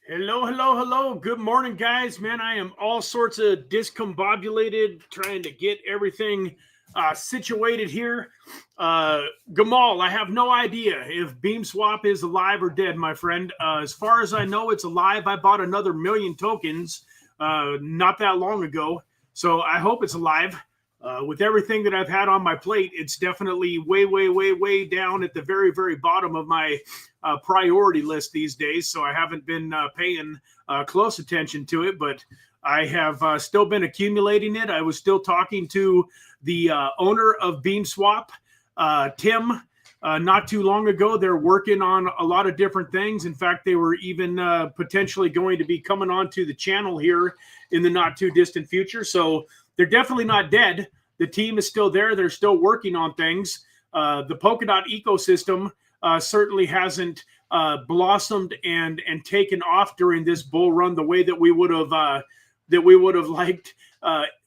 Hello, hello, hello. Good morning, guys. Man, I am all sorts of discombobulated trying to get everything situated here. Gamal, I have no idea if BeamSwap is alive or dead, my friend. As far as I know, it's alive. I bought another 1,000,000 tokens not that long ago, so I hope it's alive. With everything that I've had on my plate, it's definitely way, way, way, way down at the very, very bottom of my priority list these days. So I haven't been paying close attention to it, but I have still been accumulating it. I was still talking to the owner of BeamSwap, Tim, not too long ago. They're working on a lot of different things. In fact, they were even potentially going to be coming onto the channel here in the not too distant future. So they're definitely not dead. The team is still there. They're still working on things. The Polkadot ecosystem certainly hasn't blossomed and taken off during this bull run the way that we would have liked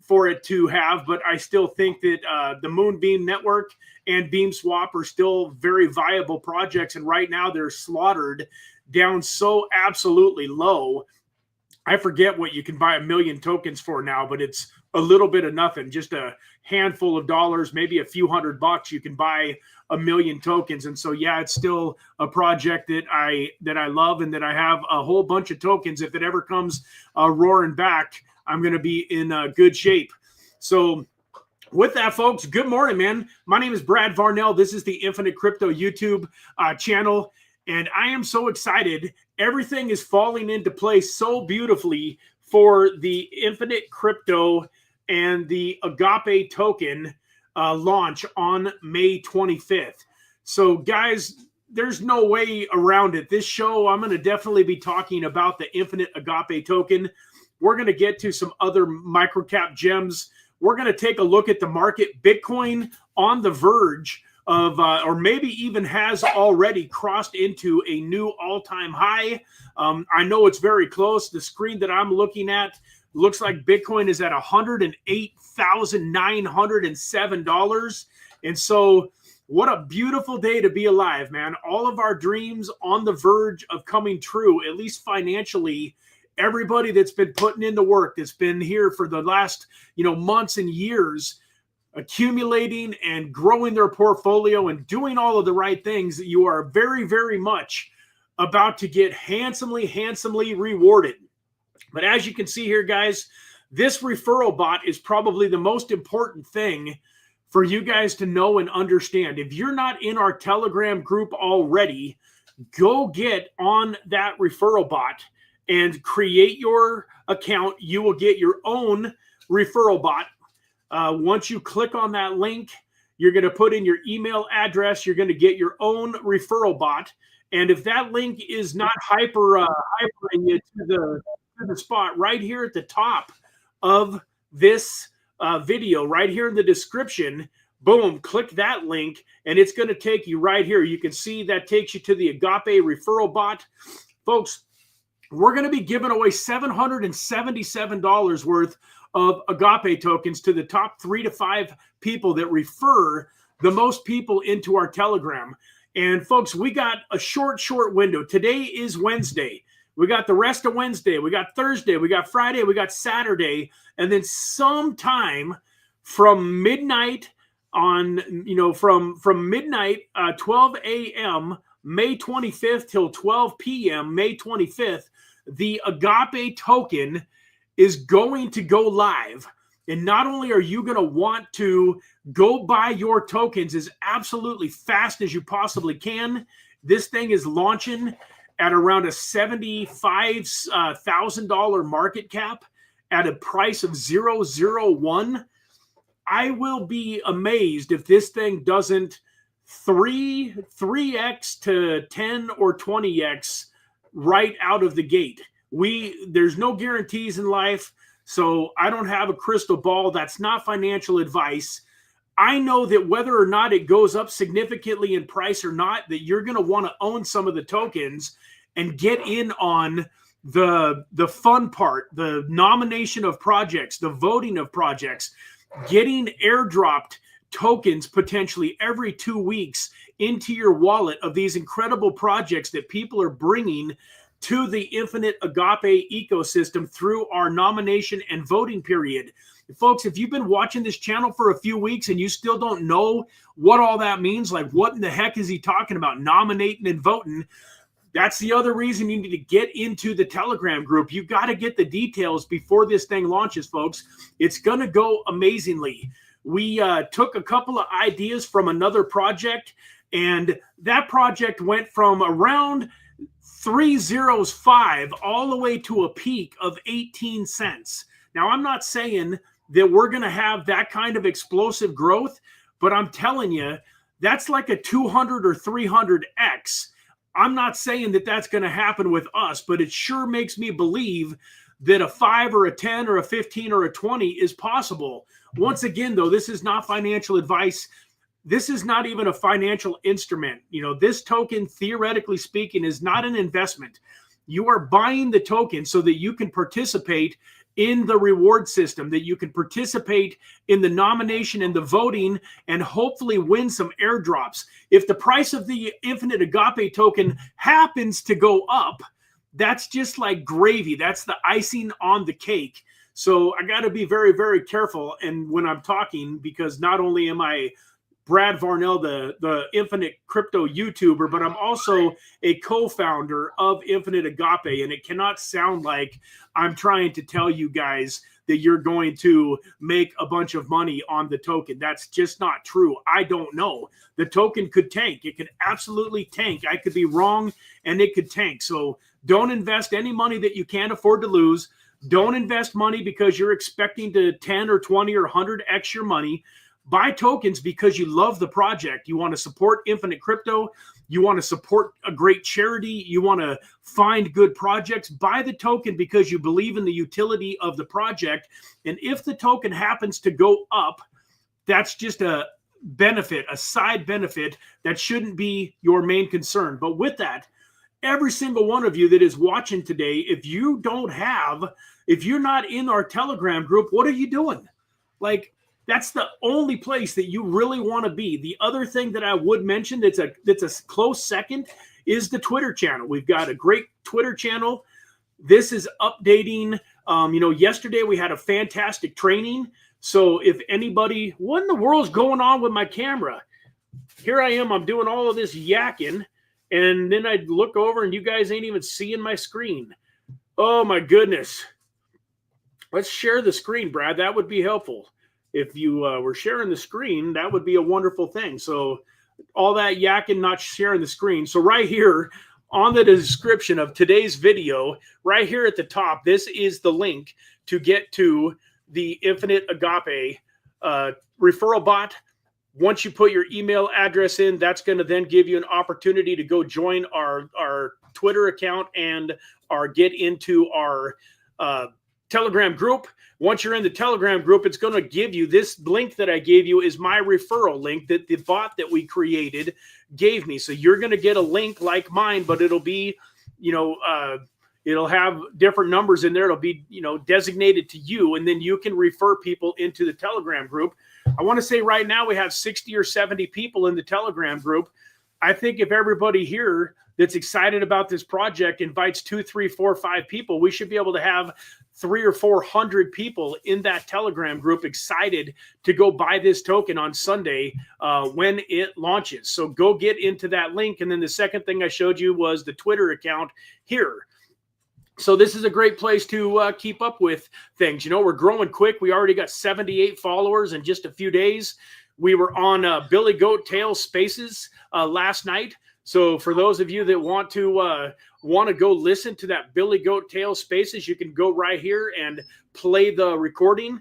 for it to have. But I still think that the Moonbeam Network and BeamSwap are still very viable projects. And right now they're slaughtered down so absolutely low. I forget what you can buy 1,000,000 tokens for now, but it's a little bit of nothing, just a handful of dollars, maybe a few $100. You can buy 1,000,000 tokens. And so, yeah, it's still a project that I love and that I have a whole bunch of tokens. If it ever comes roaring back, I'm going to be in good shape. So with that, folks, good morning, man. My name is Brad Varnell. This is the Infinite Crypto YouTube channel. And I am so excited. Everything is falling into place so beautifully for the Infinite Crypto and the Agape token launch on May 25th. So, guys, there's no way around it. This show, I'm going to definitely be talking about the Infinite Agape token. We're going to get to some other microcap gems. We're going to take a look at the market. Bitcoin on the verge of, or maybe even has already crossed into a new all-time high. I know it's very close. The screen that I'm looking at looks like Bitcoin is at $108,907. And so what a beautiful day to be alive, man. All of our dreams on the verge of coming true, at least financially. Everybody that's been putting in the work, that's been here for the last, months and years, accumulating and growing their portfolio and doing all of the right things, that you are very, very much about to get handsomely rewarded. But as you can see here, guys, this referral bot is probably the most important thing for you guys to know and understand. If you're not in our Telegram group already, go get on that referral bot and create your account. You will get your own referral bot. Once you click on that link, you're going to put in your email address. You're going to get your own referral bot. And if that link is not hypering you to the spot right here at the top of this video, right here in the description, boom, click that link and it's going to take you right here. You can see that takes you to the Agape referral bot. Folks, we're going to be giving away $777 worth of Agape tokens to the top 3 to 5 people that refer the most people into our Telegram. And folks, we got a short window. Today is Wednesday. We got the rest of Wednesday. We got Thursday. We got Friday. We got Saturday. And then sometime from midnight on, from midnight, 12 a.m., May 25th till 12 p.m., May 25th, the Agape token is going to go live. And not only are you going to want to go buy your tokens as absolutely fast as you possibly can, this thing is launching at around a $75,000 market cap at a price of 0.001. I will be amazed if this thing doesn't 3x to 10 or 20x right out of the gate. There's no guarantees in life, so I don't have a crystal ball. That's not financial advice. I know that whether or not it goes up significantly in price or not, that you're going to want to own some of the tokens and get in on the fun part, the nomination of projects, the voting of projects, getting airdropped tokens potentially every 2 weeks into your wallet of these incredible projects that people are bringing to the Infinite Agape ecosystem through our nomination and voting period. Folks, if you've been watching this channel for a few weeks and you still don't know what all that means, like what in the heck is he talking about, nominating and voting, that's the other reason you need to get into the Telegram group. You got to get the details before this thing launches, folks. It's going to go amazingly. We took a couple of ideas from another project, and that project went from around 305 all the way to a peak of 18 cents. Now, I'm not saying that we're going to have that kind of explosive growth, but I'm telling you, that's like a 200 or 300x. I'm not saying that that's going to happen with us, but it sure makes me believe that a 5 or a 10 or a 15 or a 20 is possible. Once again, though, this is not financial advice. This is not even a financial instrument. You know, this token, theoretically speaking, is not an investment. You are buying the token so that you can participate in the reward system, that you can participate in the nomination and the voting and hopefully win some airdrops. If the price of the Infinite Agape token happens to go up, that's just like gravy. That's the icing on the cake. So I got to be very, very careful. And when I'm talking, because not only am I Brad Varnell, the Infinite Crypto YouTuber, but I'm also a co-founder of Infinite Agape, and it cannot sound like I'm trying to tell you guys that you're going to make a bunch of money on the token. That's just not true. I don't know. The token could tank. It could absolutely tank. I could be wrong, and it could tank. So don't invest any money that you can't afford to lose. Don't invest money because you're expecting to 10 or 20 or 100x your money. Buy tokens because you love the project. You want to support Infinite Crypto. You want to support a great charity. You want to find good projects. Buy the token because you believe in the utility of the project. And if the token happens to go up, that's just a benefit, a side benefit that shouldn't be your main concern. But with that, every single one of you that is watching today, if you're not in our Telegram group, what are you doing? Like, that's the only place that you really want to be. The other thing that I would mention that's a close second is the Twitter channel. We've got a great Twitter channel. This is updating. Yesterday we had a fantastic training. So if anybody, what in the world's going on with my camera? Here I am. I'm doing all of this yakking. And then I look over and you guys ain't even seeing my screen. Oh, my goodness. Let's share the screen, Brad. That would be helpful. If you were sharing the screen, that would be a wonderful thing. So all that yakking, not sharing the screen. So right here on the description of today's video, right here at the top, this is the link to get to the Infinite Agape referral bot. Once you put your email address in, that's going to then give you an opportunity to go join our Twitter account and get into our Telegram group. Once you're in the Telegram group, it's going to give you this link that I gave you is my referral link that the bot that we created gave me. So you're going to get a link like mine, but it'll be, it'll have different numbers in there. It'll be, designated to you, and then you can refer people into the Telegram group. I want to say right now we have 60 or 70 people in the Telegram group. I think if everybody here that's excited about this project invites 2, 3, 4, 5 people, we should be able to have 300 or 400 people in that Telegram group excited to go buy this token on Sunday when it launches. So go get into that link. And then the second thing I showed you was the Twitter account here. So this is a great place to keep up with things. We're growing quick. We already got 78 followers in just a few days. We were on Billy Goat Tail Spaces last night. So for those of you that want to go listen to that Billy Goat Tail Spaces, you can go right here and play the recording.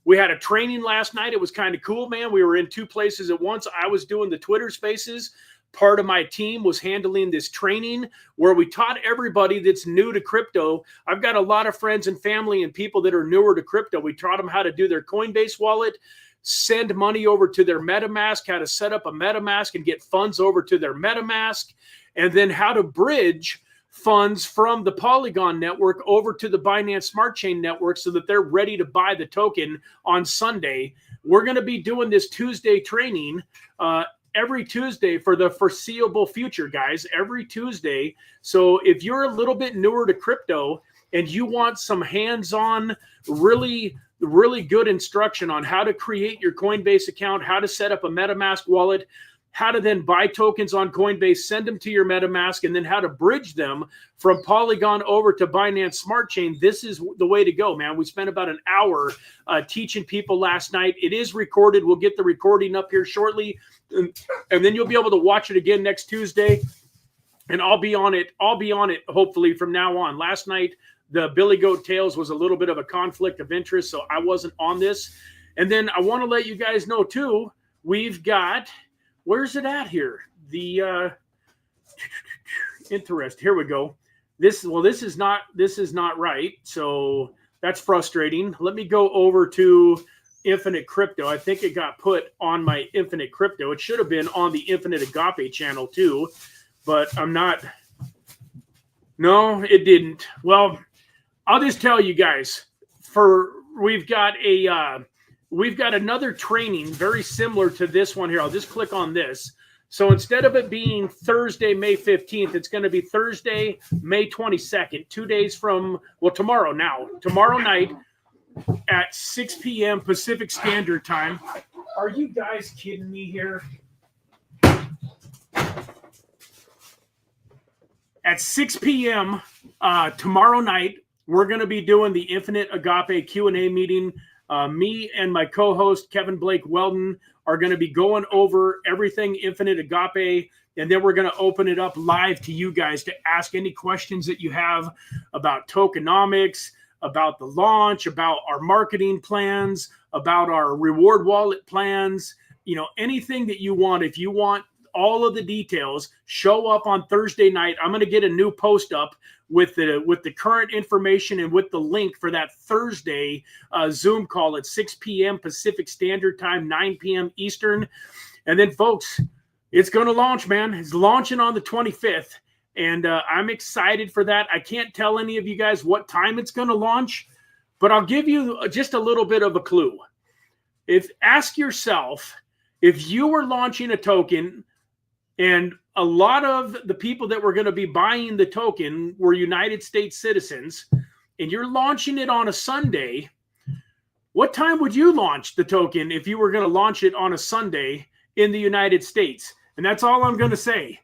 We had a training last night. It was kind of cool, man. We were in 2 places at once. I was doing the Twitter Spaces. Part of my team was handling this training where we taught everybody that's new to crypto. I've got a lot of friends and family and people that are newer to crypto. We taught them how to do their Coinbase wallet, send money over to their MetaMask, how to set up a MetaMask and get funds over to their MetaMask, and then how to bridge funds from the Polygon network over to the Binance Smart Chain network so that they're ready to buy the token on Sunday. We're going to be doing this Tuesday training every Tuesday for the foreseeable future, guys, every Tuesday. So if you're a little bit newer to crypto and you want some hands-on, really good instruction on how to create your Coinbase account, how to set up a MetaMask wallet, how to then buy tokens on Coinbase, send them to your MetaMask, and then how to bridge them from Polygon over to Binance Smart Chain, this is the way to go, man. We spent about an hour teaching people last night. It is recorded. We'll get the recording up here shortly, and then you'll be able to watch it again next Tuesday, and I'll be on it. I'll be on it, hopefully, from now on. Last night, the Billy Goat Tales was a little bit of a conflict of interest, so I wasn't on this. And then I want to let you guys know, too, we've got... Where's it at here? The interest. Here we go. This is not right. So that's frustrating. Let me go over to Infinite Crypto. I think it got put on my Infinite Crypto. It should have been on the Infinite Agape channel too, but I'm not. No, it didn't. Well, I'll just tell you guys. We've got another training very similar to this one here. I'll just click on this. So instead of it being Thursday, May 15th, it's going to be Thursday, May 22nd, 2 days from, well, tomorrow night at 6 p.m. Pacific Standard Time. Are you guys kidding me here? At 6 p.m. Tomorrow night, we're going to be doing the Infinite Agape Q&A meeting. Me and my co-host, Kevin Blake Weldon, are going to be going over everything Infinite Agape, and then we're going to open it up live to you guys to ask any questions that you have about tokenomics, about the launch, about our marketing plans, about our reward wallet plans, anything that you want. If you want all of the details, show up on Thursday night. I'm going to get a new post up with the current information and with the link for that Thursday Zoom call at 6 p.m. Pacific Standard Time, 9 p.m. Eastern. And then, folks, it's going to launch, man. It's launching on the 25th, and I'm excited for that. I can't tell any of you guys what time it's going to launch, but I'll give you just a little bit of a clue. Ask yourself, if you were launching a token and a lot of the people that were going to be buying the token were United States citizens, and you're launching it on a Sunday, what time would you launch the token if you were going to launch it on a Sunday in the United States? And that's all I'm going to say.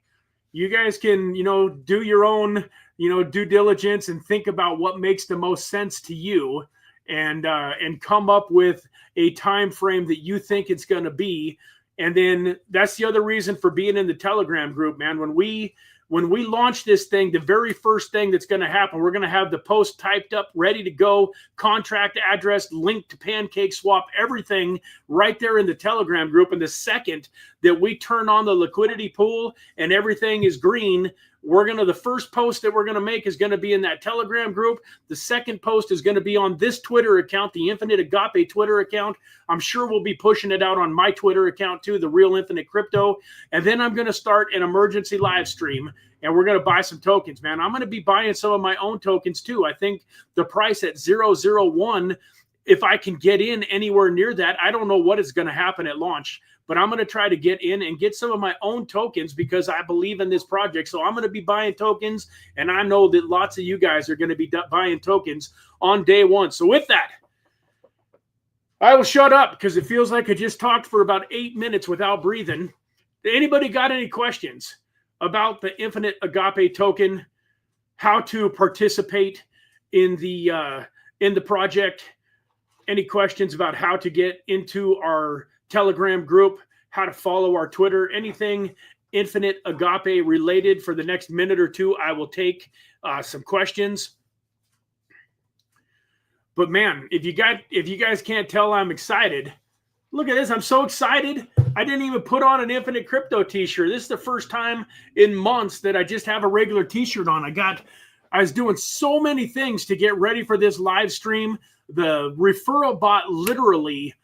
You guys can, do your own, due diligence and think about what makes the most sense to you, and come up with a time frame that you think it's going to be. And then that's the other reason for being in the Telegram group, man. When we launch this thing, the very first thing that's going to happen, we're going to have the post typed up, ready to go, contract address, link to PancakeSwap, everything right there in the Telegram group. And the second that we turn on the liquidity pool and everything is green, the first post that we're going to make is going to be in that Telegram group. The second post is going to be on this Twitter account, the Infinite Agape Twitter account. I'm sure we'll be pushing it out on my Twitter account too, the Real Infinite Crypto. And then I'm going to start an emergency live stream, and we're going to buy some tokens, man. I'm going to be buying some of my own tokens too. I think the price at 001, if I can get in anywhere near that, I don't know what is going to happen at launch, but I'm going to try to get in and get some of my own tokens because I believe in this project. So I'm going to be buying tokens, and I know that lots of you guys are going to be buying tokens on day one. So with that, I will shut up because it feels like I just talked for about 8 minutes without breathing. Anybody got any questions about the Infinite Agape token, how to participate in the project? Any questions about how to get into our Telegram group, how to follow our Twitter, anything Infinite Agape related for the next minute or two? I will take some questions. But man, if you guys can't tell, I'm excited. Look at this. I'm so excited. I didn't even put on an Infinite Crypto t-shirt. This is the first time in months that I just have a regular t-shirt on. I was doing so many things to get ready for this live stream. The referral bot literally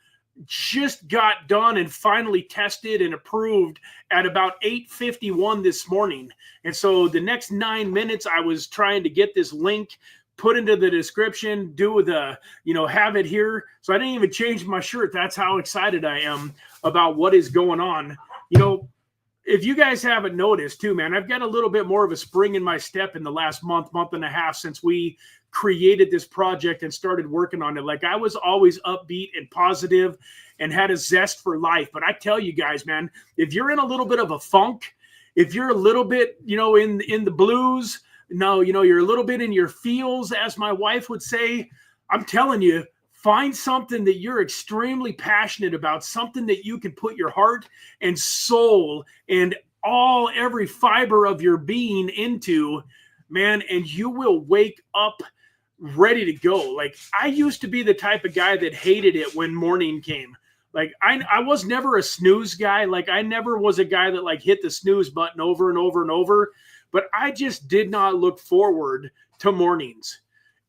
just got done and finally tested and approved at about 8:51 this morning. And so the next 9 minutes, I was trying to get this link put into the description, have it here. So I didn't even change my shirt. That's how excited I am about what is going on. if you guys haven't noticed too, man, I've got a little bit more of a spring in my step in the last month and a half since we created this project and started working on it. Like I was always upbeat and positive and had a zest for life. But I tell you guys, man, if you're in a little bit of a funk, if you're a little bit, you know, in the blues, no, you know, you're a little bit in your feels, as my wife would say, I'm telling you, find something that you're extremely passionate about, something that you can put your heart and soul and every fiber of your being into, man, and you will wake up ready to go. Like I used to be the type of guy that hated it when morning came. Like I was never a snooze guy. Like I never was a guy that like hit the snooze button over and over and over, but I just did not look forward to mornings.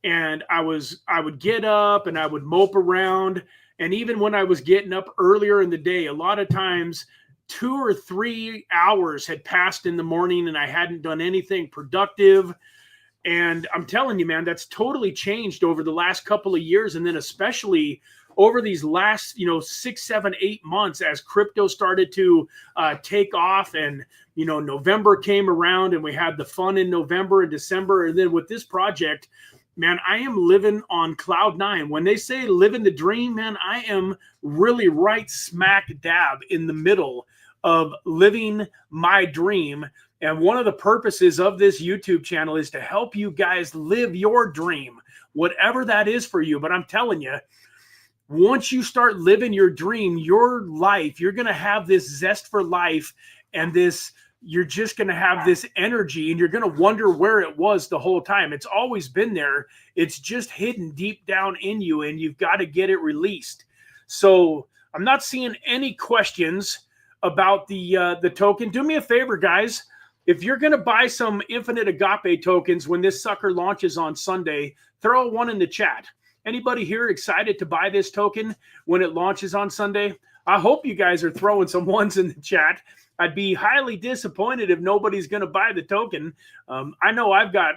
And I would get up and I would mope around. And even when I was getting up earlier in the day, a lot of times 2 or 3 hours had passed in the morning and I hadn't done anything productive. And I'm telling you, man, that's totally changed over the last couple of years. And then especially over these last, 6, 7, 8 months as crypto started to take off and, November came around and we had the fun in November and December. And then with this project, man, I am living on cloud 9. When they say living the dream, man, I am really right smack dab in the middle of living my dream. And one of the purposes of this YouTube channel is to help you guys live your dream, whatever that is for you. But I'm telling you, once you start living your dream, your life, you're going to have this zest for life and you're just going to have this energy and you're going to wonder where it was the whole time. It's always been there. It's just hidden deep down in you and you've got to get it released. So I'm not seeing any questions about the token. Do me a favor, guys. If you're going to buy some Infinite Agape tokens when this sucker launches on Sunday, throw one in the chat. Anybody here excited to buy this token when it launches on Sunday? I hope you guys are throwing some ones in the chat. I'd be highly disappointed if nobody's going to buy the token. I know I've got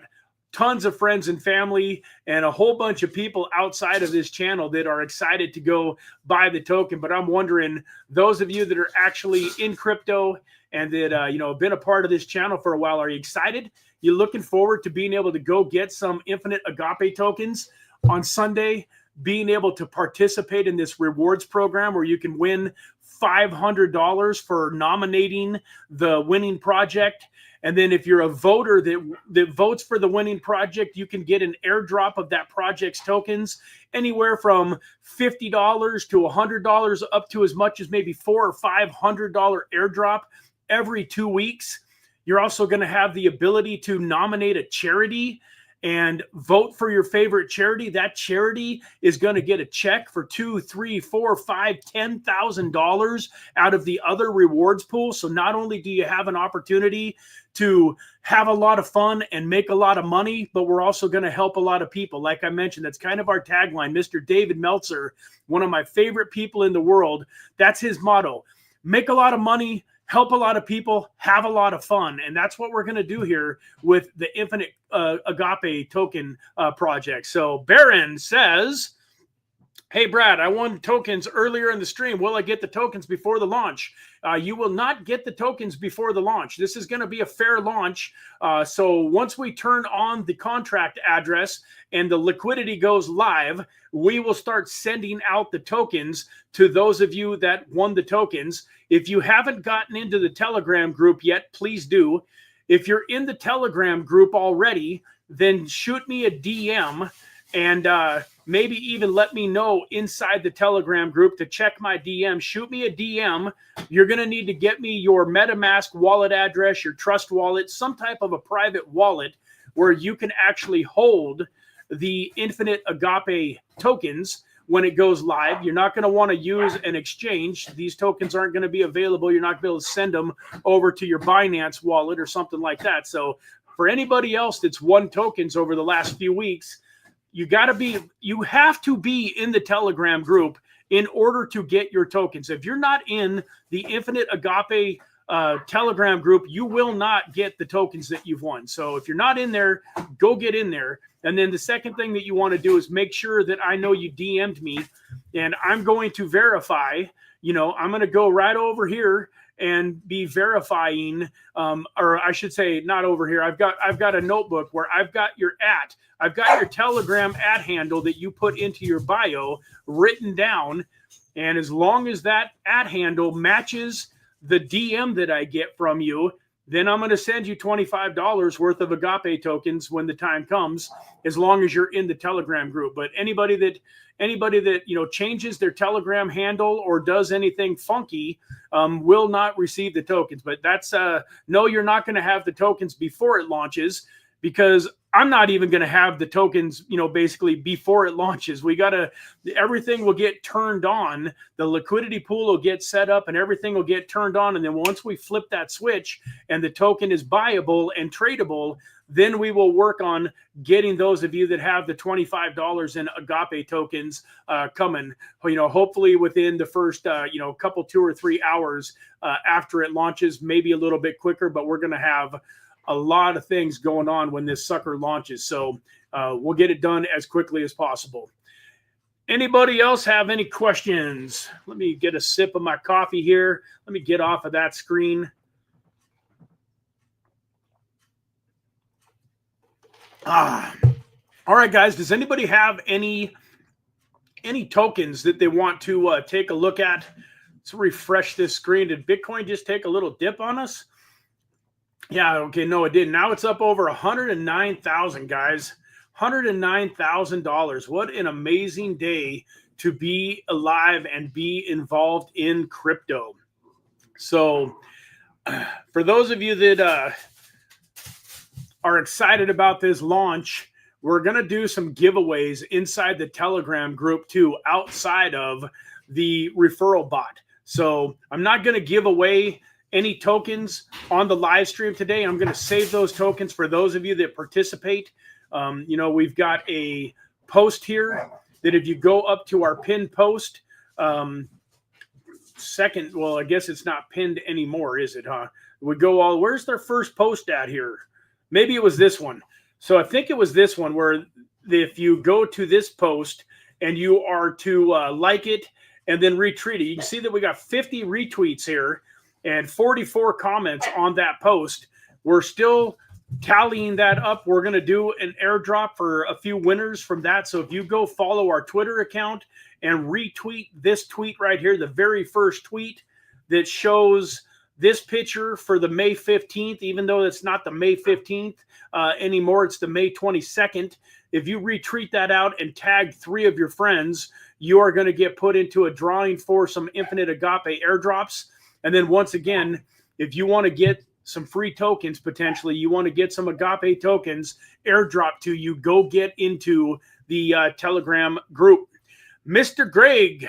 tons of friends and family and a whole bunch of people outside of this channel that are excited to go buy the token. But I'm wondering, those of you that are actually in crypto and that, have been a part of this channel for a while, are you excited? You looking forward to being able to go get some Infinite Agape tokens on Sunday, being able to participate in this rewards program where you can win $500 for nominating the winning project. And then if you're a voter that votes for the winning project, you can get an airdrop of that project's tokens anywhere from $50 to $100 up to as much as maybe $400 or $500 airdrop every 2 weeks. You're also going to have the ability to nominate a charity and vote for your favorite charity. That charity is going to get a check for $2,000, $3,000, $4,000, $5,000, $10,000 out of the other rewards pool. So not only do you have an opportunity to have a lot of fun and make a lot of money, but we're also going to help a lot of people. Like I mentioned, that's kind of our tagline. Mr. David Meltzer, one of my favorite people in the world, that's his motto. Make a lot of money, help a lot of people, have a lot of fun. And that's what we're going to do here with the Infinite Agape token project. So Baron says, hey, Brad, I won tokens earlier in the stream. Will I get the tokens before the launch? You will not get the tokens before the launch. This is going to be a fair launch. So once we turn on the contract address and the liquidity goes live, we will start sending out the tokens to those of you that won the tokens. If you haven't gotten into the Telegram group yet, please do. If you're in the Telegram group already, then shoot me a DM and maybe even let me know inside the Telegram group to check my DM. Shoot me a DM. You're going to need to get me your MetaMask wallet address, your Trust wallet, some type of a private wallet where you can actually hold the Infinite Agape tokens when it goes live. You're not going to want to use an exchange. These tokens aren't going to be available. You're not going to be able to send them over to your Binance wallet or something like that. So for anybody else that's won tokens over the last few weeks, you have to be in the Telegram group in order to get your tokens. If you're not in the Infinite Agape Telegram group, you will not get the tokens that you've won. So if you're not in there, go get in there. And then the second thing that you want to do is make sure that I know you DM'd me, and I'm going to verify. I'm going to go right over here and be verifying, or I should say not over here. I've got a notebook where I've got your I've got your Telegram @ handle that you put into your bio written down. And as long as that @ handle matches the DM that I get from you, then I'm going to send you $25 worth of Agape tokens when the time comes, as long as you're in the Telegram group. But anybody that changes their Telegram handle or does anything funky will not receive the tokens. But that's no, you're not going to have the tokens before it launches, because I'm not even going to have the tokens, basically before it launches. Everything will get turned on. The liquidity pool will get set up and everything will get turned on. And then once we flip that switch and the token is buyable and tradable, then we will work on getting those of you that have the $25 in Agape tokens coming, hopefully within the first, couple, 2 or 3 hours after it launches, maybe a little bit quicker, but we're going to have a lot of things going on when this sucker launches. So we'll get it done as quickly as possible. Anybody else have any questions? Let me get a sip of my coffee here. Let me get off of that screen. All right, guys. Does anybody have any tokens that they want to take a look at? Let's refresh this screen. Did Bitcoin just take a little dip on us? Yeah, okay, no, it didn't. Now it's up over 109,000, guys. $109,000. What an amazing day to be alive and be involved in crypto. So for those of you that are excited about this launch, we're going to do some giveaways inside the Telegram group too, outside of the referral bot. So I'm not going to give away any tokens on the live stream today. I'm going to save those tokens for those of you that participate. We've got a post here that if you go up to our pinned post, well, I guess it's not pinned anymore, is it, huh? We go where's their first post at here? Maybe it was this one. So I think it was this one where if you go to this post and you are to like it and then retweet it, you can see that we got 50 retweets here and 44 comments on that post. We're still tallying that up. We're going to do an airdrop for a few winners from that. So if you go follow our Twitter account and retweet this tweet right here, the very first tweet that shows this picture for the May 15th, even though it's not the May 15th anymore, it's the May 22nd. If you retweet that out and tag 3 of your friends, you are going to get put into a drawing for some Infinite Agape airdrops. And then once again, if you want to get some free tokens, potentially, you want to get some Agape tokens airdrop to you, go get into the Telegram group. Mr. Greg,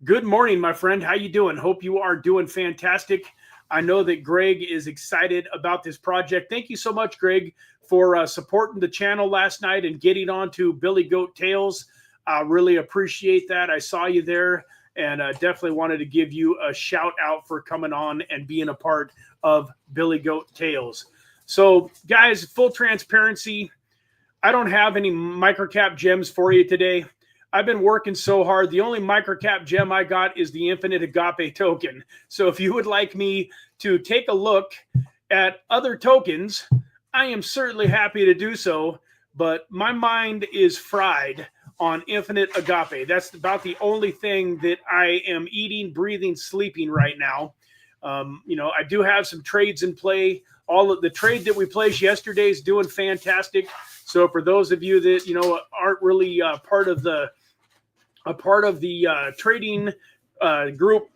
good morning, my friend. How you doing? Hope you are doing fantastic. I know that Greg is excited about this project. Thank you so much, Greg, for supporting the channel last night and getting on to Billy Goat Tales. I really appreciate that. I saw you there. And definitely wanted to give you a shout out for coming on and being a part of Billy Goat Tales. So, guys, full transparency, I don't have any microcap gems for you today. I've been working so hard. The only microcap gem I got is the Infinite Agape token. So if you would like me to take a look at other tokens, I am certainly happy to do so. But my mind is fried on Infinite Agape. That's about the only thing that I am eating, breathing, sleeping right now. I do have some trades in play. All of the trade that we placed yesterday is doing fantastic. So for those of you that aren't really part of the trading group,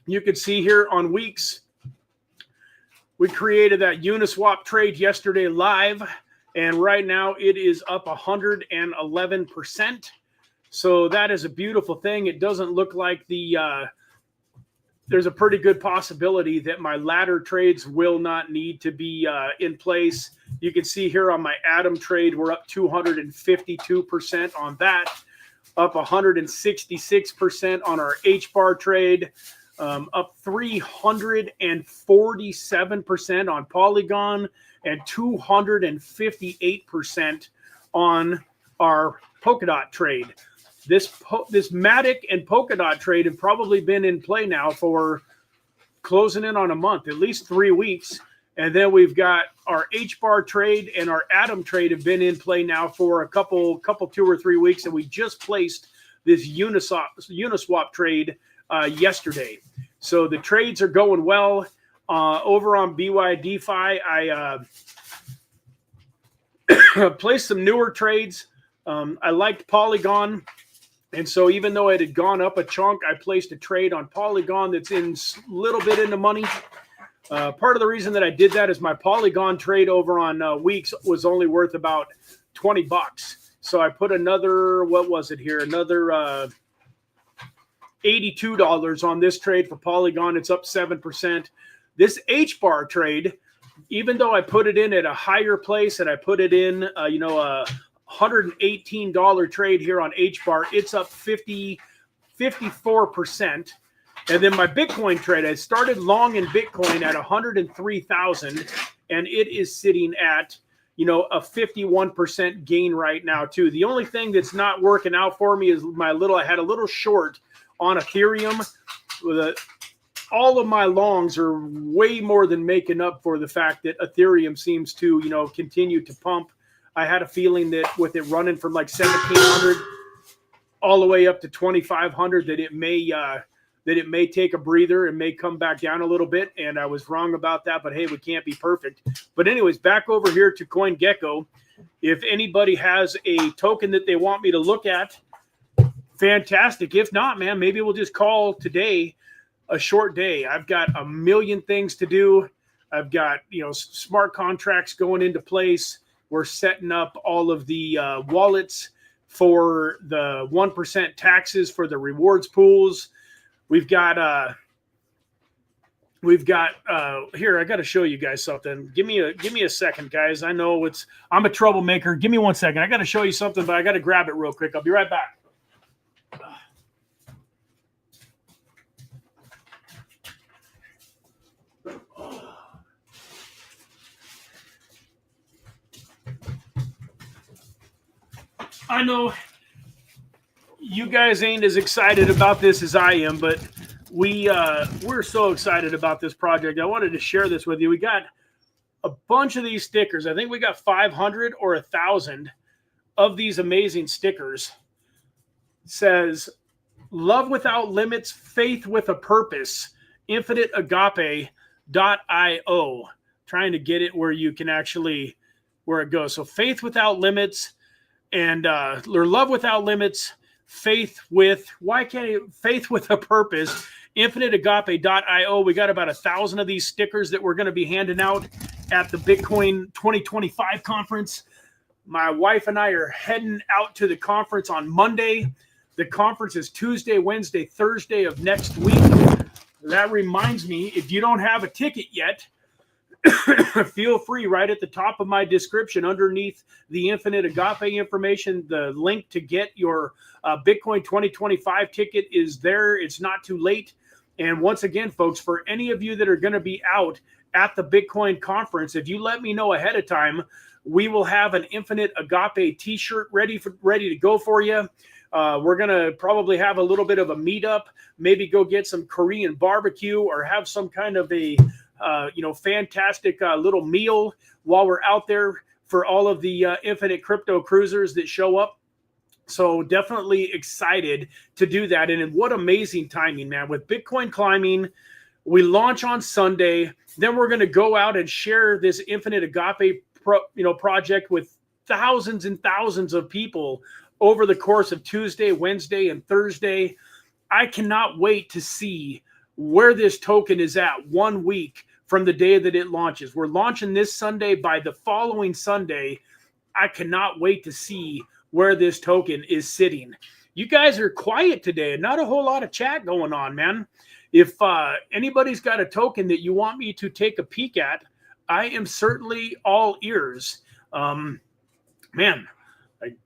you can see here on WEEX, we created that Uniswap trade yesterday live. And right now it is up 111%. So that is a beautiful thing. It doesn't look like there's a pretty good possibility that my ladder trades will not need to be in place. You can see here on my Atom trade, we're up 252% on that, up 166% on our HBAR trade, up 347% on Polygon, and 258% on our Polkadot trade. This Matic and Polkadot trade have probably been in play now for closing in on a month, at least 3 weeks. And then we've got our HBAR trade and our Atom trade have been in play now for a couple 2 or 3 weeks. And we just placed this Uniswap trade yesterday. So the trades are going well. Over on BYDFi, I placed some newer trades. I liked Polygon. And so even though it had gone up a chunk, I placed a trade on Polygon that's in a little bit in the money. Part of the reason that I did that is my Polygon trade over on WEEX was only worth about $20. So I put another, what was it here? Another $82 on this trade for Polygon. It's up 7%. This HBAR trade, even though I put it in at a higher place and I put it in, a $118 trade here on HBAR, it's up 54%. And then my Bitcoin trade, I started long in Bitcoin at 103,000, and it is sitting at, a 51% gain right now too. The only thing that's not working out for me is I had a little short on Ethereum. All of my longs are way more than making up for the fact that Ethereum seems to, continue to pump. I had a feeling that with it running from like 1,700 all the way up to 2,500, that it may take a breather and may come back down a little bit. And I was wrong about that, but hey, we can't be perfect. But anyways, back over here to CoinGecko. If anybody has a token that they want me to look at, fantastic. If not, man, maybe we'll just call today a short day. I've got a million things to do. I've got, smart contracts going into place. We're setting up all of the wallets for the 1% taxes for the rewards pools. We've got here, I got to show you guys something. Give me a second, guys. I know I'm a troublemaker. Give me 1 second. I got to show you something, but I got to grab it real quick. I'll be right back. I know you guys ain't as excited about this as I am, but we're so excited about this project. I wanted to share this with you. We got a bunch of these stickers. I think we got 500 or 1,000 of these amazing stickers. It says, "Love without limits, faith with a purpose, IMMINENT Agape.io." Trying to get it where you can actually, where it goes. So faith without limits and or love without limits, faith with a purpose, IMMINENT We got about 1,000 of these stickers that we're going to be handing out at the Bitcoin 2025 conference. My wife and I are heading out to the conference on Monday. The conference is Tuesday, Wednesday, Thursday of next week. That reminds me, if you don't have a ticket yet, feel free, right at the top of my description underneath the Infinite Agape information, the link to get your Bitcoin 2025 ticket is there. It's not too late. And once again, folks, for any of you that are going to be out at the Bitcoin conference, if you let me know ahead of time, we will have an Infinite Agape t-shirt ready to go for you. We're going to probably have a little bit of a meetup, maybe go get some Korean barbecue or have some kind of a fantastic little meal while we're out there for all of the Infinite Crypto cruisers that show up. So definitely excited to do that. And what amazing timing, man. With Bitcoin climbing, we launch on Sunday. Then we're going to go out and share this Infinite Agape project with thousands and thousands of people over the course of Tuesday, Wednesday, and Thursday. I cannot wait to see where this token is at 1 week from the day that it launches. We're launching this Sunday. By the following Sunday, I cannot wait to see where this token is sitting. You guys are quiet today. Not a whole lot of chat going on, man. If anybody's got a token that you want me to take a peek at, I am certainly all ears.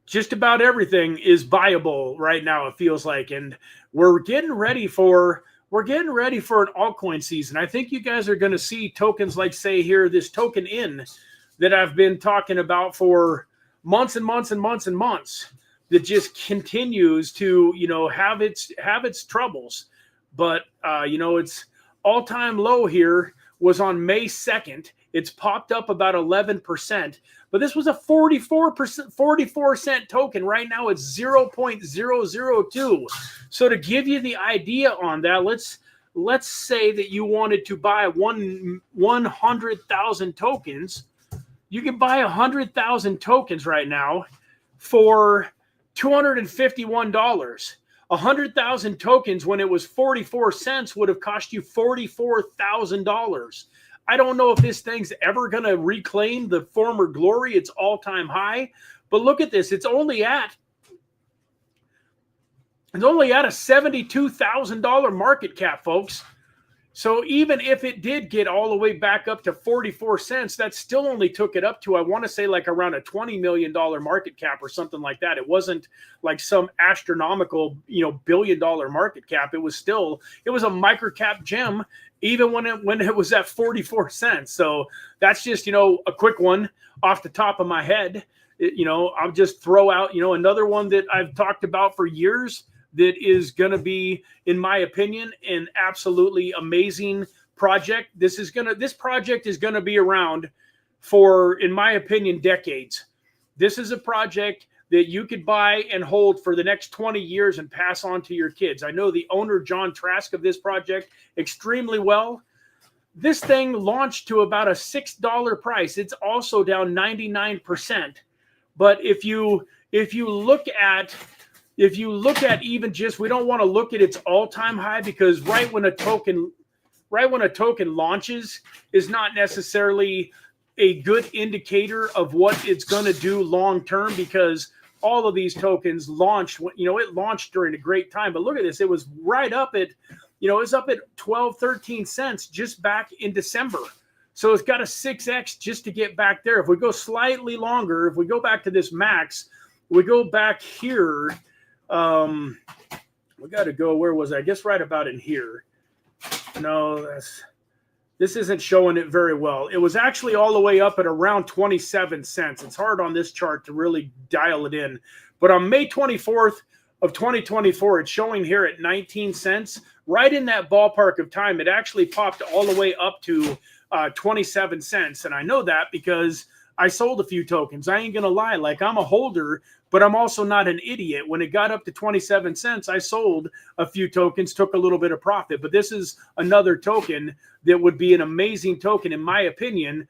Just about everything is viable right now, it feels like. And we're getting ready for an altcoin season. I think you guys are going to see tokens like, say here, this token in that I've been talking about for months and months and months and months, that just continues to, have its troubles. But, it's all-time low here was on May 2nd. It's popped up about 11%, but this was a 44-cent token. Right now it's 0.002. So to give you the idea on that, let's say that you wanted to buy 100,000 tokens. You can buy 100,000 tokens right now for $251. 100,000 tokens when it was 44 cents would have cost you $44,000. I don't know if this thing's ever going to reclaim the former glory, its all-time high, but look at this. It's only at a $72,000 market cap, folks. So even if it did get all the way back up to 44 cents, that still only took it up to, I want to say, like around a $20 million market cap or something like that. It wasn't like some astronomical, billion-dollar market cap. It was a microcap gem, even when it was at 44 cents. So that's just, a quick one off the top of my head. I'll just throw out, another one that I've talked about for years that is going to be, in my opinion, an absolutely amazing project. This project is going to be around for, in my opinion, decades. This is a project that you could buy and hold for the next 20 years and pass on to your kids. I know the owner, John Trask, of this project extremely well. This thing launched to about a $6 price. It's also down 99%. But if you look at even just, we don't want to look at its all-time high, because right when a token launches is not necessarily a good indicator of what it's going to do long term, because all of these tokens launched, it launched during a great time. But look at this, it was right up at, it was up at 12, 13 cents just back in December. So it's got a 6x just to get back there. If we go slightly longer, if we go back to this max, we go back here. We got to go, where was I guess right about in here. No, this isn't showing it very well. It was actually all the way up at around 27 cents. It's hard on this chart to really dial it in. But on May 24th of 2024, it's showing here at 19 cents. Right in that ballpark of time, it actually popped all the way up to 27 cents. And I know that because I sold a few tokens. I ain't going to lie. Like, I'm a holder, but I'm also not an idiot. When it got up to 27 cents, I sold a few tokens, took a little bit of profit. But this is another token that would be an amazing token, in my opinion,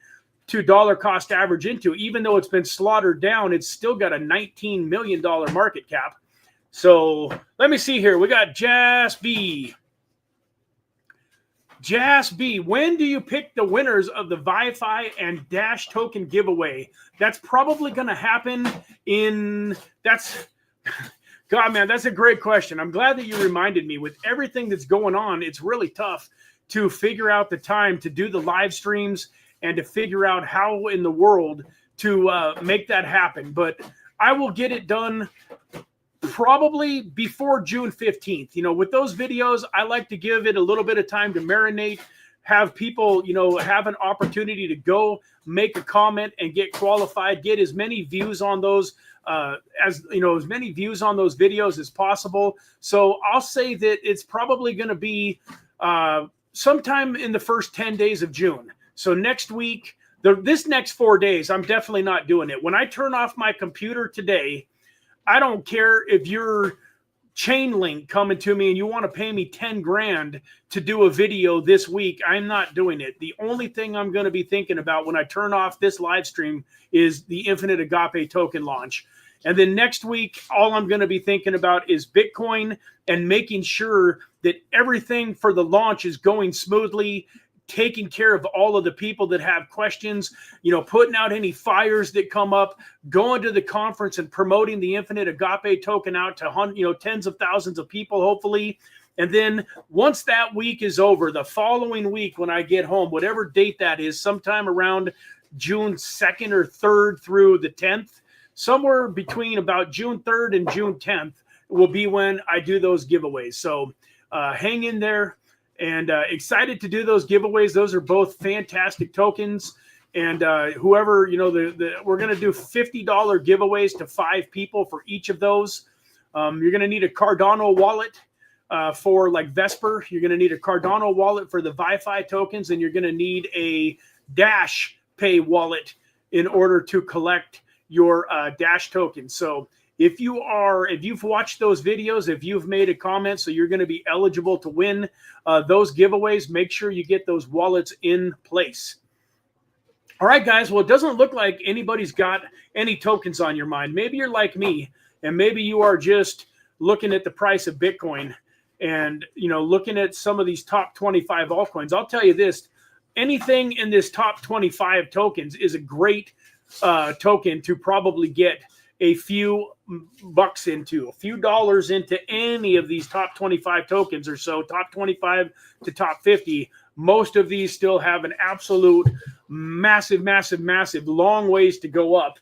to dollar cost average into. Even though it's been slaughtered down, it's still got a $19 million market cap. So let me see here. We got JASB. JASB, when do you pick the winners of the Wi-Fi and Dash token giveaway? That's probably going to happen God, man, that's a great question. I'm glad that you reminded me. With everything that's going on, it's really tough to figure out the time to do the live streams and to figure out how in the world to make that happen. But I will get it done probably before June 15th. With those videos, I like to give it a little bit of time to marinate, have people, have an opportunity to go make a comment and get qualified, get as many views on those as many views on those videos as possible. So I'll say that it's probably going to be sometime in the first 10 days of June. So next week, this next 4 days, I'm definitely not doing it. When I turn off my computer today, I don't care if you're Chainlink coming to me and you want to pay me 10 grand to do a video this week. I'm not doing it. The only thing I'm going to be thinking about when I turn off this live stream is the Infinite Agape token launch. And then next week, all I'm going to be thinking about is Bitcoin and making sure that everything for the launch is going smoothly, taking care of all of the people that have questions, putting out any fires that come up, going to the conference and promoting the Infinite Agape token out to tens of thousands of people, hopefully. And then once that week is over, the following week when I get home, whatever date that is, sometime around June 2nd or 3rd through the 10th, somewhere between about June 3rd and June 10th will be when I do those giveaways. So hang in there. And excited to do those giveaways. Those are both fantastic tokens. And whoever, we're going to do $50 giveaways to 5 people for each of those. You're going to need a Cardano wallet. for like Vesper. You're going to need a Cardano wallet for the Wi-Fi tokens, and you're going to need a Dash Pay wallet in order to collect your Dash tokens. So if you've watched those videos, if you've made a comment, so you're going to be eligible to win those giveaways, make sure you get those wallets in place. All right, guys. Well, it doesn't look like anybody's got any tokens on your mind. Maybe you're like me, and maybe you are just looking at the price of Bitcoin and, looking at some of these top 25 altcoins. I'll tell you this, anything in this top 25 tokens is a great token to probably get a few bucks into, a few dollars into any of these top 25 tokens or so, top 25 to top 50. Most of these still have an absolute massive, massive, massive long ways to go up.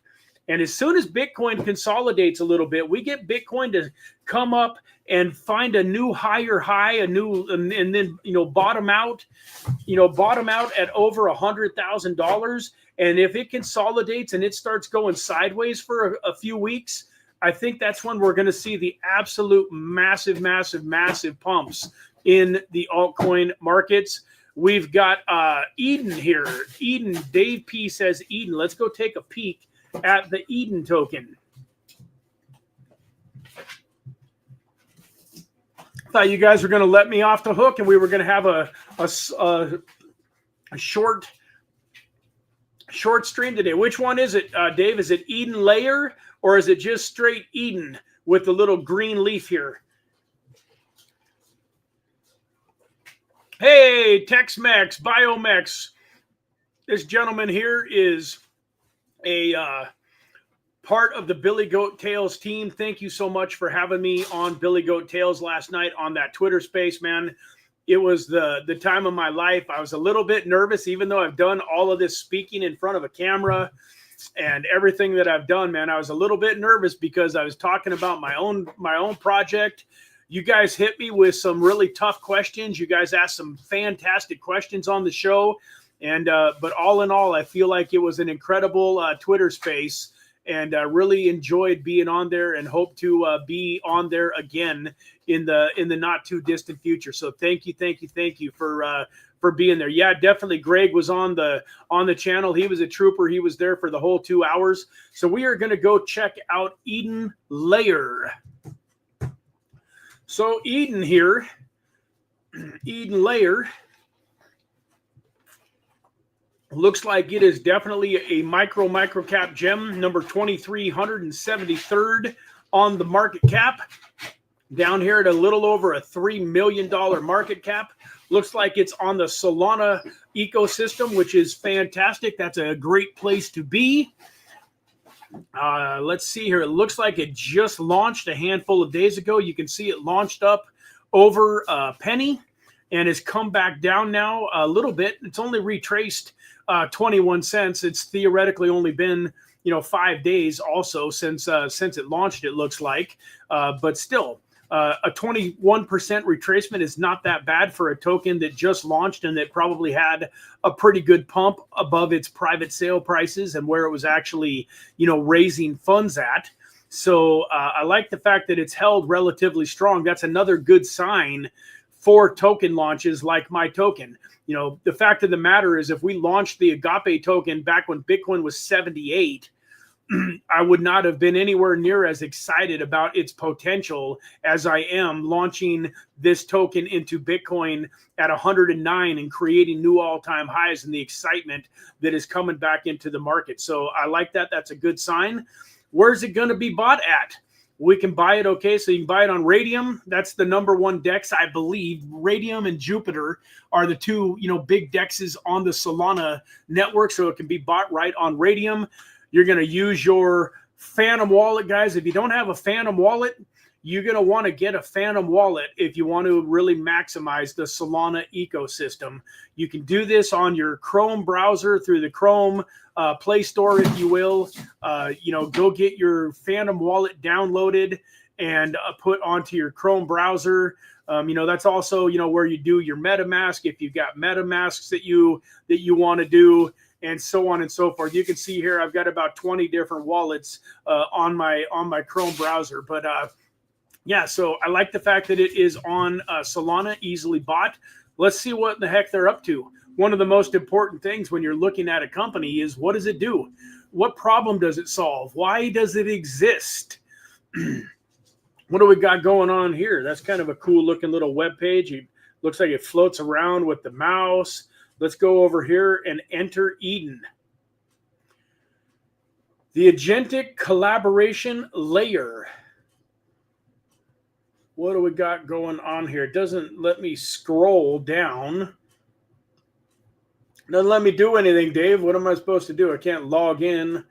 And as soon as Bitcoin consolidates a little bit, we get Bitcoin to come up and find a new higher high, and then bottom out at over $100,000. And if it consolidates and it starts going sideways for a few weeks, I think that's when we're going to see the absolute massive, massive, massive pumps in the altcoin markets. We've got Eden here. Eden, Dave P says Eden. Let's go take a peek at the Eden token. Thought you guys were going to let me off the hook and we were going to have a short stream today. Which one is it, Dave? Is it Eden Layer or is it just straight Eden with the little green leaf here? Hey, Tex-Mex, Biomex. This gentleman here is a part of the Billy Goat Tales team. Thank you so much for having me on Billy Goat Tales last night on that Twitter space, man. It was the time of my life. I was a little bit nervous, even though I've done all of this speaking in front of a camera and everything that I've done, man. I was a little bit nervous because I was talking about my own project. You guys hit me with some really tough questions. You guys asked some fantastic questions on the show. And but all in all, I feel like it was an incredible Twitter space, and really enjoyed being on there and hope to be on there again in the not too distant future. So thank you for being there. Yeah, definitely. Greg was on the channel. He was a trooper. He was there for the whole 2 hours. So we are going to go check out Eden Layer. So Eden here, Eden Layer. Looks like it is definitely a microcap gem, number 2373rd on the market cap. Down here at a little over a $3 million market cap. Looks like it's on the Solana ecosystem, which is fantastic. That's a great place to be. Let's see here. It looks like it just launched a handful of days ago. You can see it launched up over a penny and has come back down now a little bit. It's only retraced 21 cents. It's theoretically only been 5 days also since it launched, it looks like, but still a 21% retracement is not that bad for a token that just launched and that probably had a pretty good pump above its private sale prices and where it was actually raising funds at. So I like the fact that it's held relatively strong. That's another good sign for token launches like my token. The fact of the matter is, if we launched the Agape token back when Bitcoin was 78, I would not have been anywhere near as excited about its potential as I am launching this token into Bitcoin at 109 and creating new all-time highs, and the excitement that is coming back into the market. So I like that. That's a good sign. Where's it going to be bought at? We can buy it, okay? So you can buy it on Radium. That's the #1 DEX, I believe. Radium and Jupiter are the two, big DEXs on the Solana network, so it can be bought right on Radium. You're going to use your Phantom wallet, guys. If you don't have a Phantom wallet, you're going to want to get a Phantom wallet if you want to really maximize the Solana ecosystem. You can do this on your Chrome browser through the Chrome Play Store, if you will. Go get your Phantom wallet downloaded and put onto your Chrome browser. That's also, where you do your MetaMask if you've got MetaMasks that you want to do, and so on and so forth. You can see here I've got about 20 different wallets on my Chrome browser. But Yeah, so I like the fact that it is on Solana, easily bought. Let's see what the heck they're up to. One of the most important things when you're looking at a company is, what does it do? What problem does it solve? Why does it exist? What do we got going on here? That's kind of a cool looking little web page. It looks like it floats around with the mouse. Let's go over here and enter Eden. The agentic collaboration layer. What do we got going on here? It doesn't let me scroll down. Doesn't let me do anything, Dave. What am I supposed to do? I can't log in.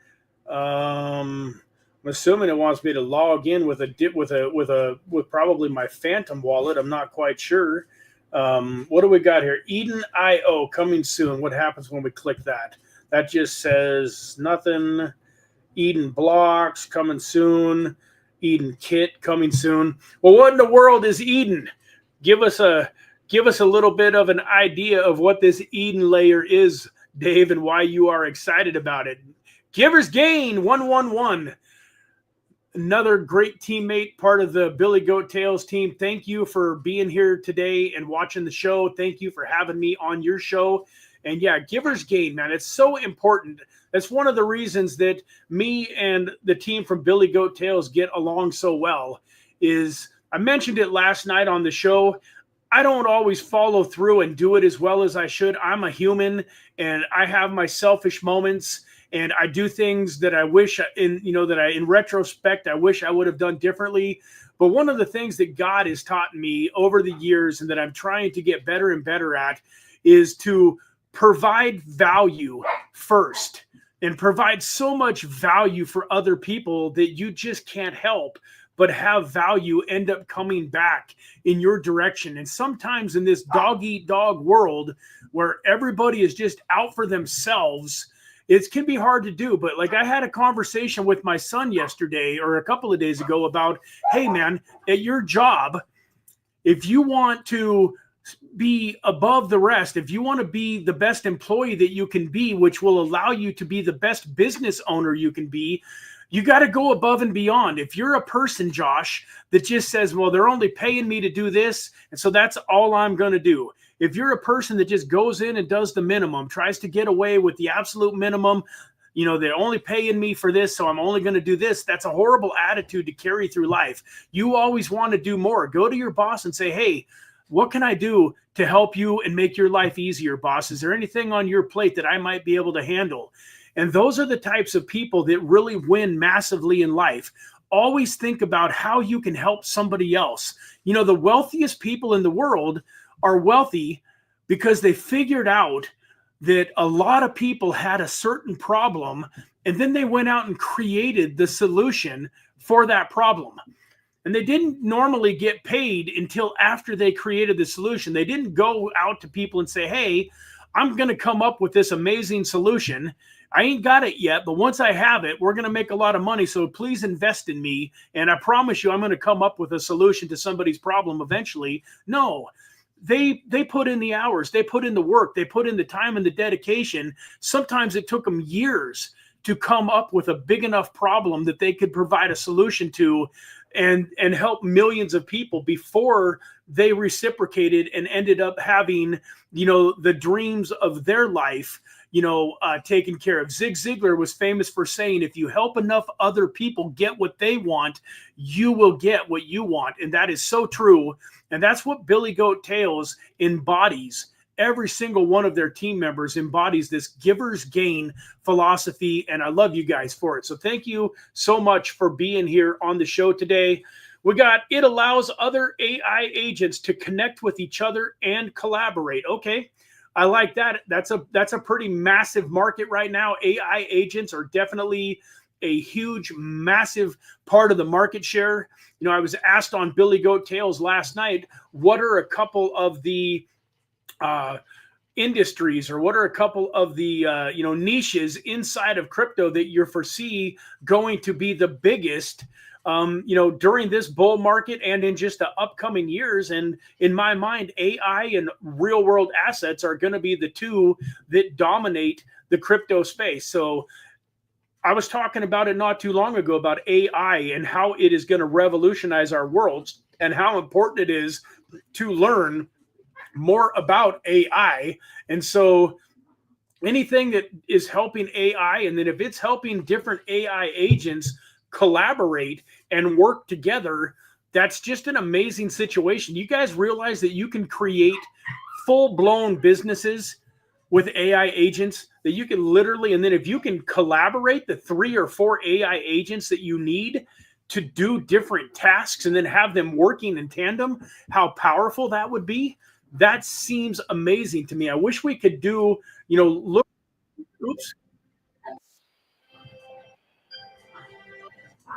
I'm assuming it wants me to log in with probably my Phantom wallet. I'm not quite sure. What do we got here? Eden.io coming soon. What happens when we click that? That just says nothing. Eden blocks coming soon. Eden kit coming soon. Well, what in the world is Eden? Give us a little bit of an idea of what this Eden layer is, Dave, and why you are excited about it. Givers Gain 111. Another great teammate, part of the Billy Goat Tales team. Thank you for being here today and watching the show. Thank you for having me on your show. And yeah, Givers Gain, man, it's so important. That's one of the reasons that me and the team from Billy Goat Tales get along so well. Is I mentioned it last night on the show. I don't always follow through and do it as well as I should. I'm a human and I have my selfish moments, and I do things that I wish in retrospect, I wish I would have done differently. But one of the things that God has taught me over the years and that I'm trying to get better and better at is to provide value first, and provide so much value for other people that you just can't help but have value end up coming back in your direction. And sometimes in this dog-eat-dog world where everybody is just out for themselves, it can be hard to do. But like, I had a conversation with my son yesterday or a couple of days ago about, hey man, at your job, if you want to be above the rest, if you want to be the best employee that you can be, which will allow you to be the best business owner you can be, you got to go above and beyond. If you're a person, Josh, that just says, well, they're only paying me to do this, and so that's all I'm going to do. If you're a person that just goes in and does the minimum, tries to get away with the absolute minimum, they're only paying me for this, so I'm only going to do this. That's a horrible attitude to carry through life. You always want to do more. Go to your boss and say, hey, what can I do to help you and make your life easier, boss? Is there anything on your plate that I might be able to handle? And those are the types of people that really win massively in life. Always think about how you can help somebody else. The wealthiest people in the world are wealthy because they figured out that a lot of people had a certain problem, and then they went out and created the solution for that problem. And they didn't normally get paid until after they created the solution. They didn't go out to people and say, hey, I'm going to come up with this amazing solution. I ain't got it yet, but once I have it, we're going to make a lot of money. So please invest in me. And I promise you, I'm going to come up with a solution to somebody's problem eventually. No, they put in the hours, they put in the work, they put in the time and the dedication. Sometimes it took them years to come up with a big enough problem that they could provide a solution to and help millions of people before they reciprocated and ended up having, the dreams of their life, taken care of. Zig Ziglar was famous for saying, if you help enough other people get what they want, you will get what you want. And that is so true. And that's what Billy Goat Tales embodies. Every single one of their team members embodies this giver's gain philosophy, and I love you guys for it. So thank you so much for being here on the show today. It allows other AI agents to connect with each other and collaborate. Okay, I like that. That's a pretty massive market right now. AI agents are definitely a huge, massive part of the market share. I was asked on Billy Goat Tales last night, what are a couple of the industries, or what are a couple of the niches inside of crypto that you foresee going to be the biggest during this bull market and in just the upcoming years? And in my mind, AI and real world assets are going to be the two that dominate the crypto space. So I was talking about it not too long ago about AI and how it is going to revolutionize our worlds and how important it is to learn more about AI. And so anything that is helping AI, and then if it's helping different AI agents collaborate and work together, that's just an amazing situation. You guys realize that you can create full-blown businesses with AI agents, that you can literally, and then if you can collaborate the 3 or 4 AI agents that you need to do different tasks and then have them working in tandem, how powerful that would be. That seems amazing to me. I wish we could do, look, oops.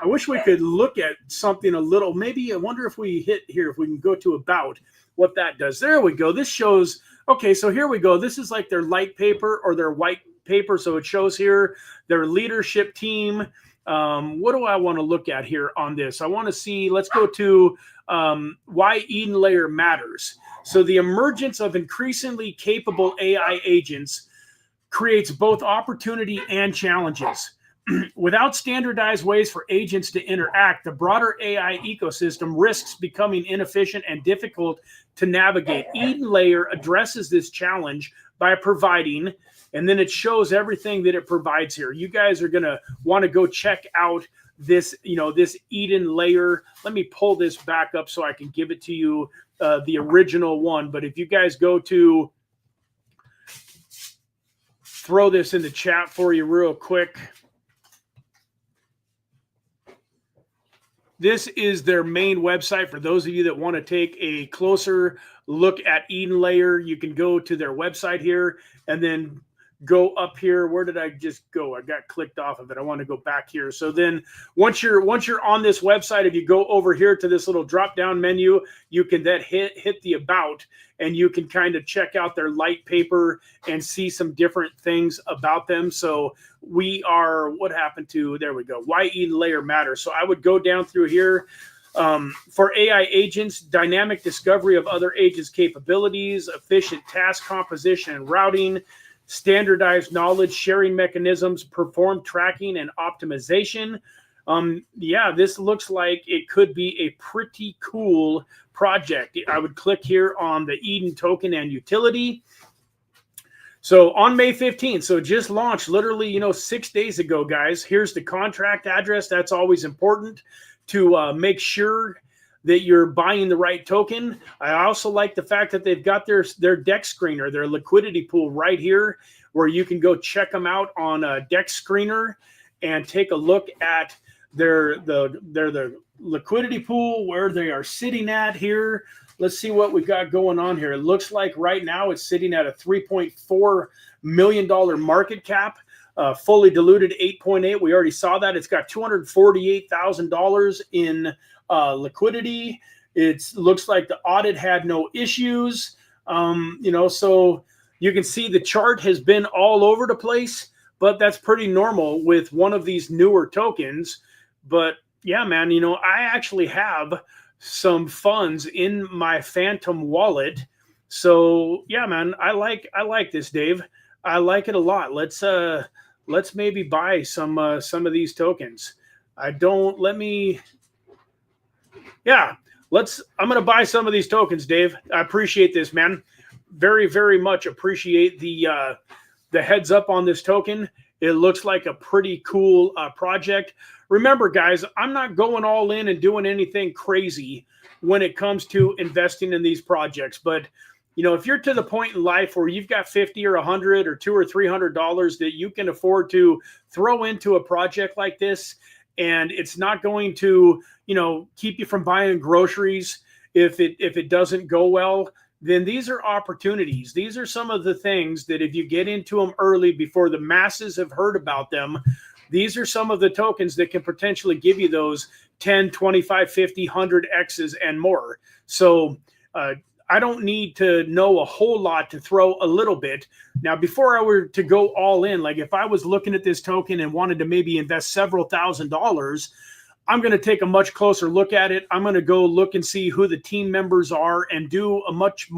I wish we could look at something a little, maybe I wonder if we hit here, if we can go to about what that does. There we go. This shows, okay, so here we go. This is like their light paper or their white paper. So it shows here their leadership team. What do I want to look at here on this? I want to see, let's go to why Eden Layer matters. So the emergence of increasingly capable AI agents creates both opportunity and challenges. Without standardized ways for agents to interact, the broader AI ecosystem risks becoming inefficient and difficult to navigate. Eden Layer addresses this challenge by providing, and then it shows everything that it provides here. You guys are going to want to go check out this, this Eden Layer. Let me pull this back up so I can give it to you, the original one. But if you guys go to, throw this in the chat for you real quick. This is their main website. For those of you that want to take a closer look at Eden Layer, you can go to their website here and then go up here. Where did I just go? I got clicked off of it. I want to go back here. So then once you're on this website, if you go over here to this little drop down menu, you can then hit the about, and you can kind of check out their light paper and see some different things about them. So we are, what happened to, there we go, why Eden Layer matters. So I would go down through here. For AI agents, dynamic discovery of other agents' capabilities, efficient task composition and routing, standardized knowledge sharing mechanisms, perform tracking and optimization. Yeah, this looks like it could be a pretty cool project. I would click here on the Eden token and utility. So on May 15th, so just launched literally, 6 days ago, guys. Here's the contract address. That's always important to make sure that you're buying the right token. I also like the fact that they've got their DEX screener, their liquidity pool right here, where you can go check them out on a DEX screener and take a look at the liquidity pool, where they are sitting at here. Let's see what we got going on here. It looks like right now it's sitting at a $3.4 million market cap. Fully diluted 8.8. We already saw that. It's got $248,000 in liquidity. It looks like the audit had no issues. So you can see the chart has been all over the place, but that's pretty normal with one of these newer tokens. But yeah, man, I actually have some funds in my Phantom wallet. So yeah, man, I like this, Dave. I like it a lot. Let's maybe buy some of these tokens. I'm going to buy some of these tokens, Dave. I appreciate this, man. Very, very much appreciate the heads up on this token. It looks like a pretty cool project. Remember, guys, I'm not going all in and doing anything crazy when it comes to investing in these projects. But, if you're to the point in life where you've got 50 or 100 or $200 or $300 that you can afford to throw into a project like this, and it's not going to, keep you from buying groceries if it doesn't go well, then these are opportunities. These are some of the things that if you get into them early before the masses have heard about them, these are some of the tokens that can potentially give you those 10, 25, 50, 100 X's and more. So I don't need to know a whole lot to throw a little bit. Now, before I were to go all in, like if I was looking at this token and wanted to maybe invest several $1,000s, I'm going to take a much closer look at it. I'm going to go look and see who the team members are and do a much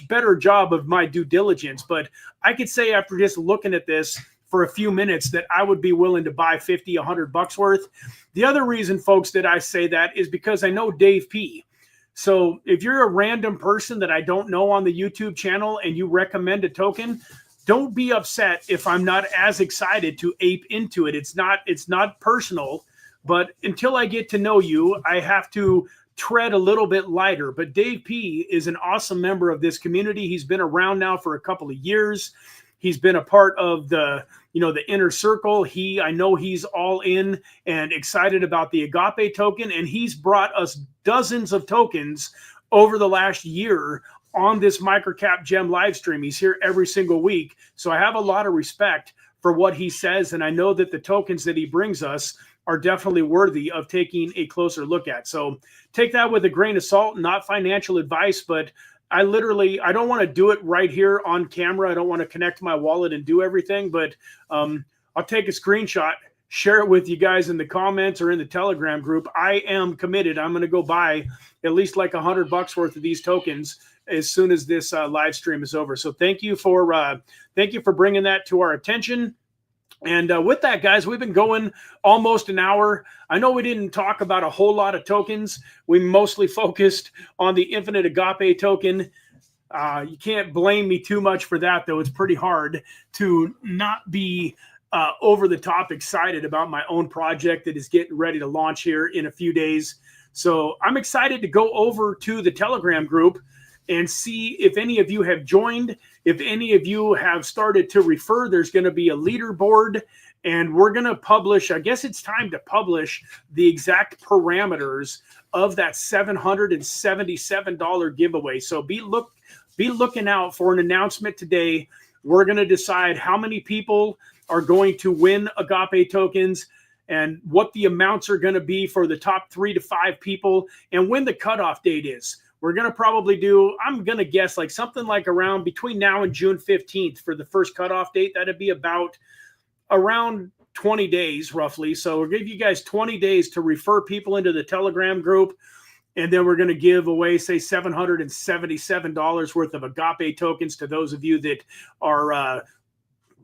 better job of my due diligence. But I could say after just looking at this for a few minutes that I would be willing to buy 50, $100 worth. The other reason, folks, that I say that is because I know Dave P. So if you're a random person that I don't know on the YouTube channel and you recommend a token, don't be upset if I'm not as excited to ape into it. It's not personal, but until I get to know you, I have to tread a little bit lighter. But Dave P is an awesome member of this community. He's been around now for a couple of years. He's been a part of the inner circle. I know he's all in and excited about the Agape token, and he's brought us dozens of tokens over the last year on this Microcap Gem live stream. He's here every single week. So I have a lot of respect for what he says, and I know that the tokens that he brings us are definitely worthy of taking a closer look at. So take that with a grain of salt, not financial advice, but I don't want to do it right here on camera. I don't want to connect my wallet and do everything, but I'll take a screenshot, share it with you guys in the comments or in the Telegram group. I am committed. I'm going to go buy at least like $100 worth of these tokens as soon as this live stream is over. So thank you for bringing that to our attention. And with that, guys, we've been going almost an hour. I know we didn't talk about a whole lot of tokens. We mostly focused on the Infinite Agape token. You can't blame me too much for that, though. It's pretty hard to not be over the top excited about my own project that is getting ready to launch here in a few days. So I'm excited to go over to the Telegram group and see if any of you have joined. If any of you have started to refer, there's going to be a leaderboard, and we're going to publish, I guess it's time to publish the exact parameters of that $777 giveaway. So be looking out for an announcement today. We're going to decide how many people are going to win Agape tokens and what the amounts are going to be for the top 3 to 5 people and when the cutoff date is. We're going to probably do, I'm going to guess like something like around between now and June 15th for the first cutoff date. That'd be about around 20 days roughly. So we'll give you guys 20 days to refer people into the Telegram group. And then we're going to give away, say, $777 worth of Agape tokens to those of you that are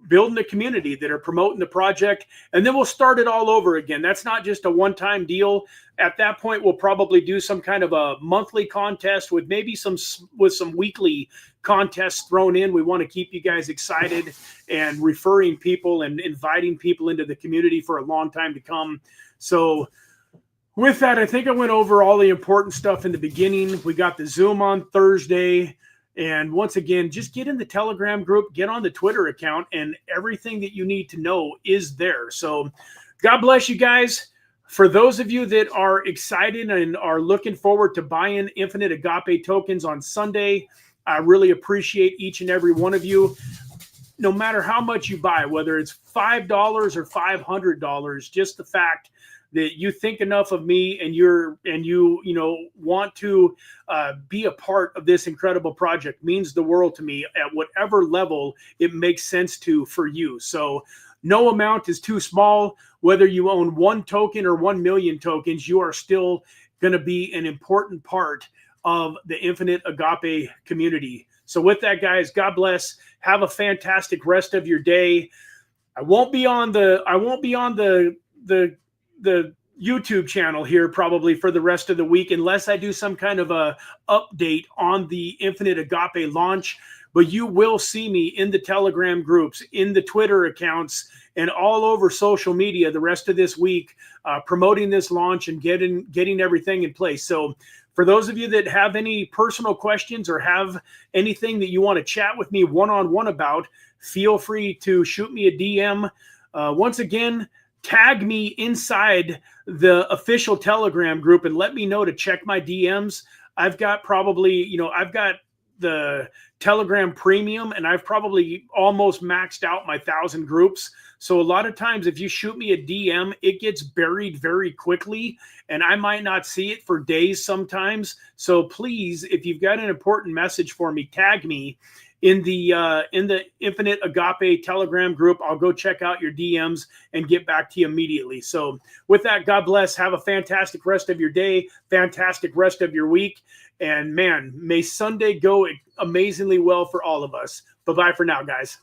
building a community, that are promoting the project. And then we'll start it all over again. That's not just a one-time deal. At that point, we'll probably do some kind of a monthly contest with maybe some weekly contests thrown in. We want to keep you guys excited and referring people and inviting people into the community for a long time to come. So with that, I think I went over all the important stuff in the beginning. We got the Zoom on Thursday. And once again, just get in the Telegram group, get on the Twitter account, and everything that you need to know is there. So God bless you guys. For those of you that are excited and are looking forward to buying Infinite Agape tokens on Sunday, I really appreciate each and every one of you. No matter how much you buy, whether it's $5 or $500, just the fact that you think enough of me and you want to be a part of this incredible project means the world to me at whatever level it makes sense to for you. So no amount is too small. Whether you own 1 token or 1 million tokens, you are still going to be an important part of the Infinite Agape community. So with that, guys, God bless. Have a fantastic rest of your day. I won't be on the YouTube channel here probably for the rest of the week unless I do some kind of a update on the Infinite Agape launch. But you will see me in the Telegram groups, in the Twitter accounts, and all over social media the rest of this week, promoting this launch and getting everything in place. So for those of you that have any personal questions or have anything that you want to chat with me one-on-one about, feel free to shoot me a DM. Once again, tag me inside the official Telegram group and let me know to check my DMs. I've got I've got the Telegram Premium, and I've probably almost maxed out my 1,000 groups. So a lot of times if you shoot me a DM, it gets buried very quickly, and I might not see it for days sometimes. So please, if you've got an important message for me, tag me in the Infinite Agape Telegram group. I'll go check out your DMs and get back to you immediately. So with that, God bless. Have a fantastic rest of your day, fantastic rest of your week. And man, may Sunday go amazingly well for all of us. Bye-bye for now, guys.